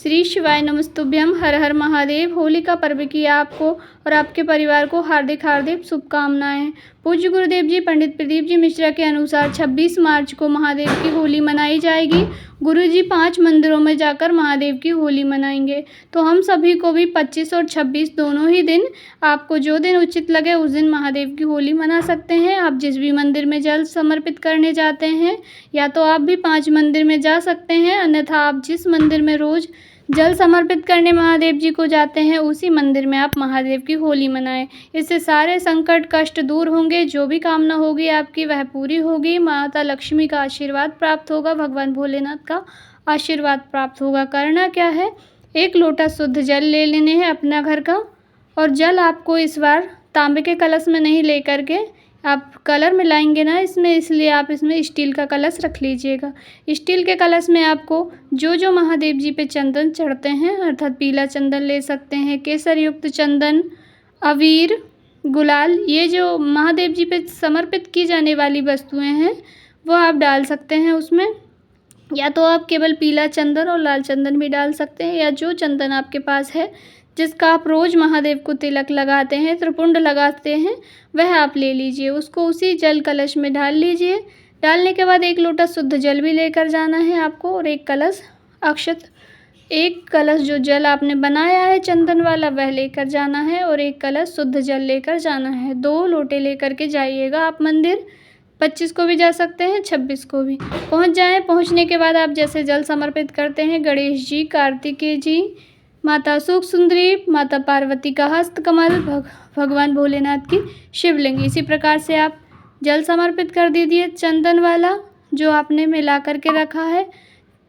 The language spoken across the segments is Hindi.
श्री शिवाय नमस्तुभ्यम। हर हर महादेव। होली का पर्व की आपको और आपके परिवार को हार्दिक हार्दिक शुभकामनाएं। पूज्य गुरुदेव जी पंडित प्रदीप जी मिश्रा के अनुसार 26 मार्च को महादेव की होली मनाई जाएगी। गुरु जी 5 मंदिरों में जाकर महादेव की होली मनाएंगे। तो हम सभी को भी 25 और 26 दोनों ही दिन, आपको जो दिन उचित लगे उस दिन महादेव की होली मना सकते हैं। आप जिस भी मंदिर में जल समर्पित करने जाते हैं, या तो आप भी 5 मंदिर में जा सकते हैं, अन्यथा आप जिस मंदिर में रोज़ जल समर्पित करने महादेव जी को जाते हैं उसी मंदिर में आप महादेव की होली मनाएं। इससे सारे संकट कष्ट दूर होंगे। जो भी कामना होगी आपकी वह पूरी होगी। माता लक्ष्मी का आशीर्वाद प्राप्त होगा, भगवान भोलेनाथ का आशीर्वाद प्राप्त होगा। करना क्या है, 1 लोटा शुद्ध जल ले लेने हैं अपना घर का, और जल आपको इस बार तांबे के कलश में नहीं लेकर के, आप कलर मिलाएंगे ना इसमें, इसलिए आप इसमें स्टील का कलश रख लीजिएगा। स्टील के कलश में आपको जो जो महादेव जी पे चंदन चढ़ते हैं, अर्थात पीला चंदन ले सकते हैं, केसर युक्त चंदन, अबीर, गुलाल, ये जो महादेव जी पे समर्पित की जाने वाली वस्तुएं हैं वो आप डाल सकते हैं उसमें। या तो आप केवल पीला चंदन और लाल चंदन भी डाल सकते हैं, या जो चंदन आपके पास है जिसका आप रोज़ महादेव को तिलक लगाते हैं, त्रिपुंड लगाते हैं, वह आप ले लीजिए। उसको उसी जल कलश में डाल लीजिए। डालने के बाद 1 लोटा शुद्ध जल भी लेकर जाना है आपको, और 1 कलश अक्षत, 1 कलश जो जल आपने बनाया है चंदन वाला वह लेकर जाना है, और 1 कलश शुद्ध जल लेकर जाना है। 2 लोटे लेकर के जाइएगा आप मंदिर। 25 को भी जा सकते हैं, 26 को भी पहुंच जाएं। पहुंचने के बाद आप जैसे जल समर्पित करते हैं गणेश जी, कार्तिकेय जी, माता सुख सुंदरी, माता पार्वती का हस्तकमल, भगवान भोलेनाथ की शिवलिंग, इसी प्रकार से आप जल समर्पित कर दीजिए चंदन वाला जो आपने मिला करके रखा है।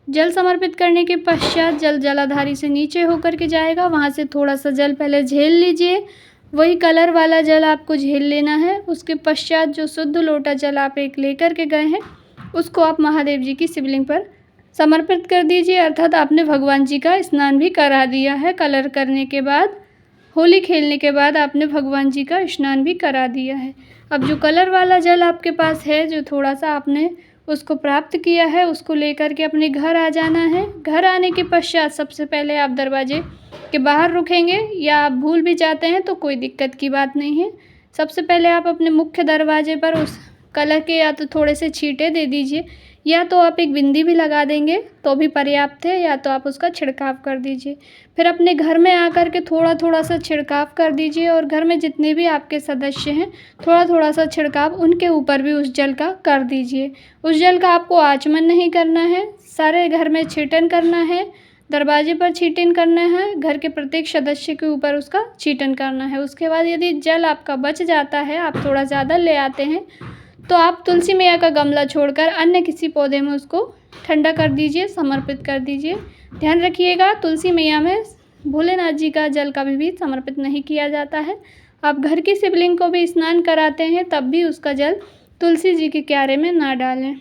जल समर्पित करने के पश्चात जल जलाधारी से नीचे होकर के जाएगा, वहाँ से थोड़ा सा जल पहले झेल लीजिए। वही कलर वाला जल आपको झेल लेना है। उसके पश्चात जो शुद्ध लोटा जल आप 1 लेकर के गए हैं उसको आप महादेव जी की शिवलिंग पर समर्पित कर दीजिए, अर्थात आपने भगवान जी का स्नान भी करा दिया है। कलर करने के बाद, होली खेलने के बाद आपने भगवान जी का स्नान भी करा दिया है। अब जो कलर वाला जल आपके पास है, जो थोड़ा सा आपने उसको प्राप्त किया है, उसको लेकर के अपने घर आ जाना है। घर आने के पश्चात सबसे पहले आप दरवाजे के बाहर रुकेंगे, या आप भूल भी जाते हैं तो कोई दिक्कत की बात नहीं है। सबसे पहले आप अपने मुख्य दरवाजे पर उस कलर के या तो थोड़े से छींटे दे दीजिए, या तो आप एक बिंदी भी लगा देंगे तो भी पर्याप्त है, या तो आप उसका छिड़काव कर दीजिए। फिर अपने घर में आकर के थोड़ा थोड़ा सा छिड़काव कर दीजिए, और घर में जितने भी आपके सदस्य हैं थोड़ा थोड़ा सा छिड़काव उनके ऊपर भी उस जल का कर दीजिए। उस जल का आपको आचमन नहीं करना है, सारे घर में छींटन करना है, दरवाजे पर छींटन करना है, घर के प्रत्येक सदस्य के ऊपर उसका छींटन करना है। उसके बाद यदि जल आपका बच जाता है, आप थोड़ा ज़्यादा ले आते हैं, तो आप तुलसी मैया का गमला छोड़कर अन्य किसी पौधे में उसको ठंडा कर दीजिए, समर्पित कर दीजिए। ध्यान रखिएगा, तुलसी मैया में भोलेनाथ जी का जल कभी भी समर्पित नहीं किया जाता है। आप घर की शिवलिंग को भी स्नान कराते हैं तब भी उसका जल तुलसी जी के क्यारे में ना डालें।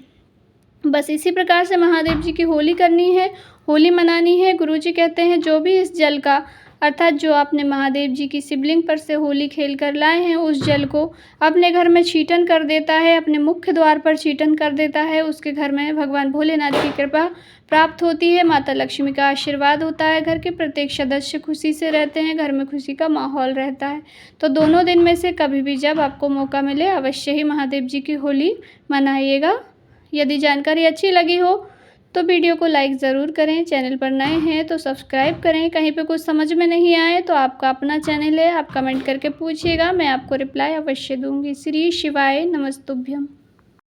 बस इसी प्रकार से महादेव जी की होली करनी है, होली मनानी है। गुरुजी कहते हैं जो भी इस जल का, अर्थात जो आपने महादेव जी की शिवलिंग पर से होली खेल कर लाए हैं, उस जल को अपने घर में छींटन कर देता है, अपने मुख्य द्वार पर छींटन कर देता है, उसके घर में भगवान भोलेनाथ की कृपा प्राप्त होती है, माता लक्ष्मी का आशीर्वाद होता है, घर के प्रत्येक सदस्य खुशी से रहते हैं, घर में खुशी का माहौल रहता है। तो दोनों दिन में से कभी भी जब आपको मौका मिले अवश्य ही महादेव जी की होली मनाइएगा। यदि जानकारी अच्छी लगी हो तो वीडियो को लाइक ज़रूर करें। चैनल पर नए हैं तो सब्सक्राइब करें। कहीं पे कुछ समझ में नहीं आए तो आपका अपना चैनल है, आप कमेंट करके पूछिएगा, मैं आपको रिप्लाई अवश्य दूंगी। श्री शिवाय नमस्तुभ्यम।